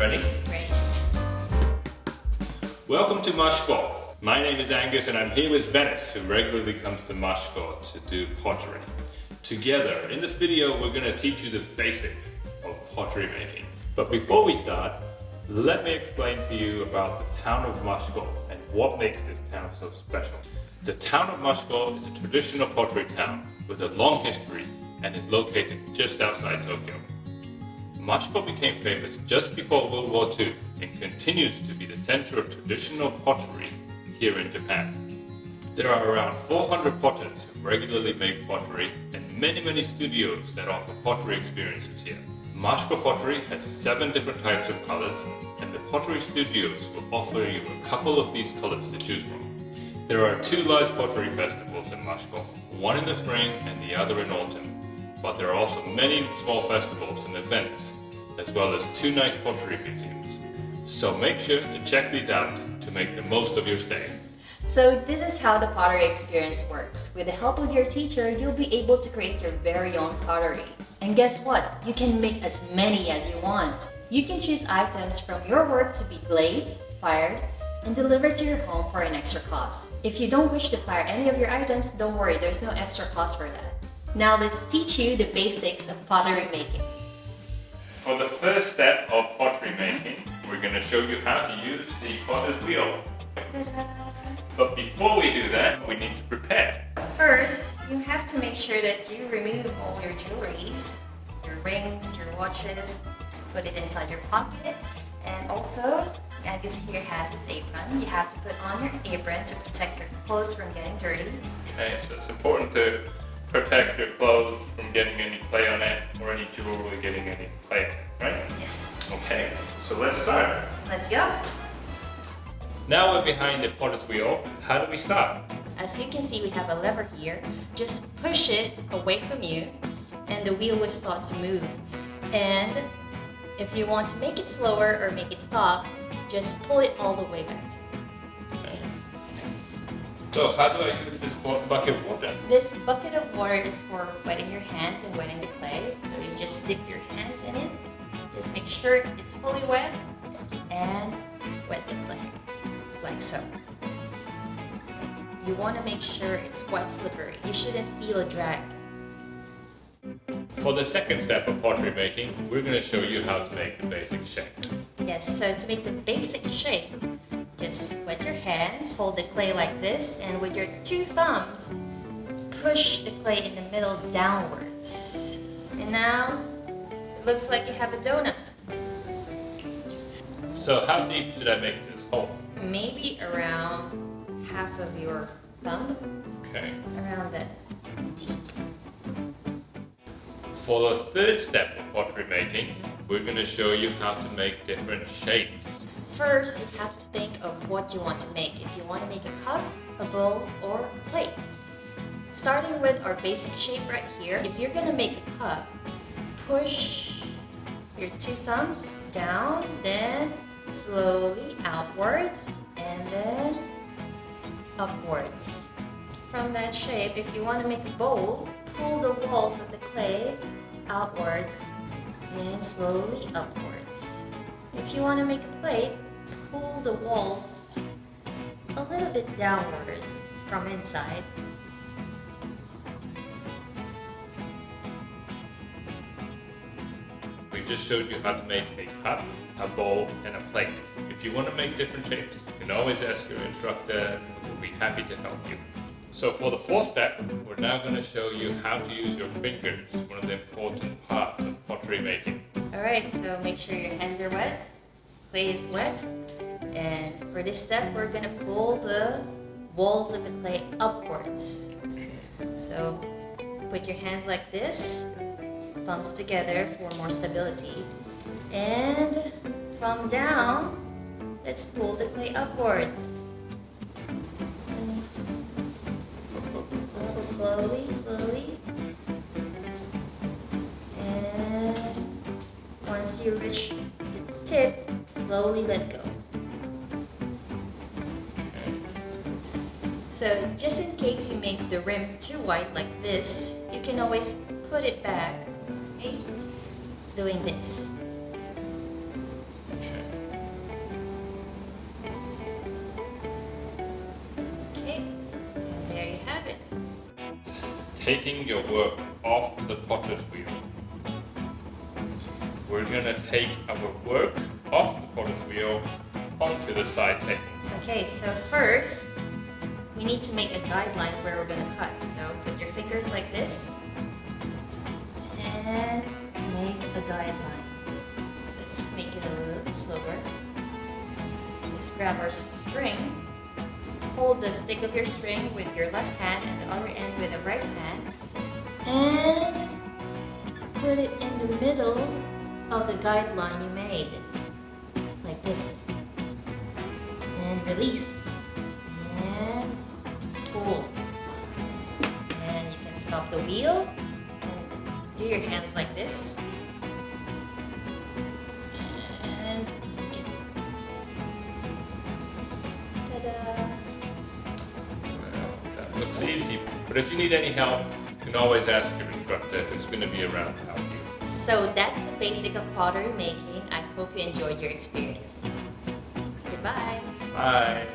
ready? Ready. Welcome to Mashiko. My name is Angus and I'm here with Venice, who regularly comes to Mashiko to do pottery. Together, in this video, we're going to teach you the basic of pottery making. But before we start, let me explain to you about the town of Mashiko and what makes this town so special. The town of Mashiko is a traditional pottery town with a long history and is located just outside Tokyo. Mashiko became famous just before World War II and continues to be the center of traditional pottery here in Japan. There are around 400 potters who regularly make pottery and many studios that offer pottery experiences here. Mashiko Pottery has 7 different types of colors, and the pottery studios will offer you a couple of these colors to choose from. There are 2 large pottery festivals in Mashiko, one in the spring and the other in autumn. But there are also many small festivals and events, as well as 2 nice pottery museums. So make sure to check these out to make the most of your stay. So this is how the pottery experience works. With the help of your teacher, you'll be able to create your very own pottery. And guess what? You can make as many as you want. You can choose items from your work to be glazed, fired, and delivered to your home for an extra cost. If you don't wish to fire any of your items, don't worry, there's no extra cost for that. Now let's teach you the basics of pottery making. For the first step of pottery making, we're going to show you how to use the potter's wheel. Ta-da! But before we do that, we need to prepare. First, you have to make sure that you remove all your jewelries, your rings, your watches, put it inside your pocket, and also, Agus here has his apron. You have to put on your apron to protect your clothes from getting dirty. Okay, so it's important to protect your clothes from getting any clay on it or any jewelry getting any clay on it, right? Yes. Okay, so let's start. Let's go. Now we're behind the potter's wheel. How do we start? As you can see, we have a lever here. Just push it away from you and the wheel will start to move. And if you want to make it slower or make it stop, just pull it all the way back. Okay. So how do I use this bucket of water? This bucket of water is for wetting your hands and wetting the clay. So you just dip your hands in it. Just make sure it's fully wet and wet the clay, like so. You want to make sure it's quite slippery. You shouldn't feel a drag. For the second step of pottery making, we're going to show you how to make the basic shape. Yes, so to make the basic shape, just wet your hands, hold the clay like this, and with your 2 thumbs, push the clay in the middle downwards. And now, it looks like you have a donut. So how deep should I make this hole? Maybe around half of your thumb, Okay. around that deep. For the third step of pottery making, we're going to show you how to make different shapes. First, you have to think of what you want to make. If you want to make a cup, a bowl, or a plate. Starting with our basic shape right here, if you're going to make a cup, push your 2 thumbs down, then slowly outwards, and then upwards. From that shape, if you want to make a bowl, pull the walls of the clay outwards and slowly upwards. If you want to make a plate, pull the walls a little bit downwards from inside. We just showed you how to make a cup, a bowl, and a plate. If you want to make different shapes, you can always ask your instructor, who will be happy to help you. So for the fourth step, we're now going to show you how to use your fingers, one of the important parts of pottery making. Alright, so make sure your hands are wet, clay is wet, and for this step we're going to pull the walls of the clay upwards. So put your hands like this, thumbs together for more stability, and from down, let's pull the clay upwards. Slowly, and once you reach the tip, slowly let go. So just in case you make the rim too wide like this, you can always put it back, okay? Doing this. Okay. taking your work off the potter's wheel. We're gonna take our work off the potter's wheel onto the side table. Okay, so first, we need to make a guideline where we're gonna cut. So put your fingers like this and make a guideline. Let's make it a little bit slower. Let's grab our string. Hold the stick of your string with your left hand and the other end with the right hand. And put it in the middle of the guideline you made. Like this. And release. And pull. And you can stop the wheel. And do your hands like this. And ta-da! That looks easy, but if you need any help, you can always ask your instructor who's going to be around to help you. So that's the basic of pottery making. I hope you enjoyed your experience. Goodbye. Bye.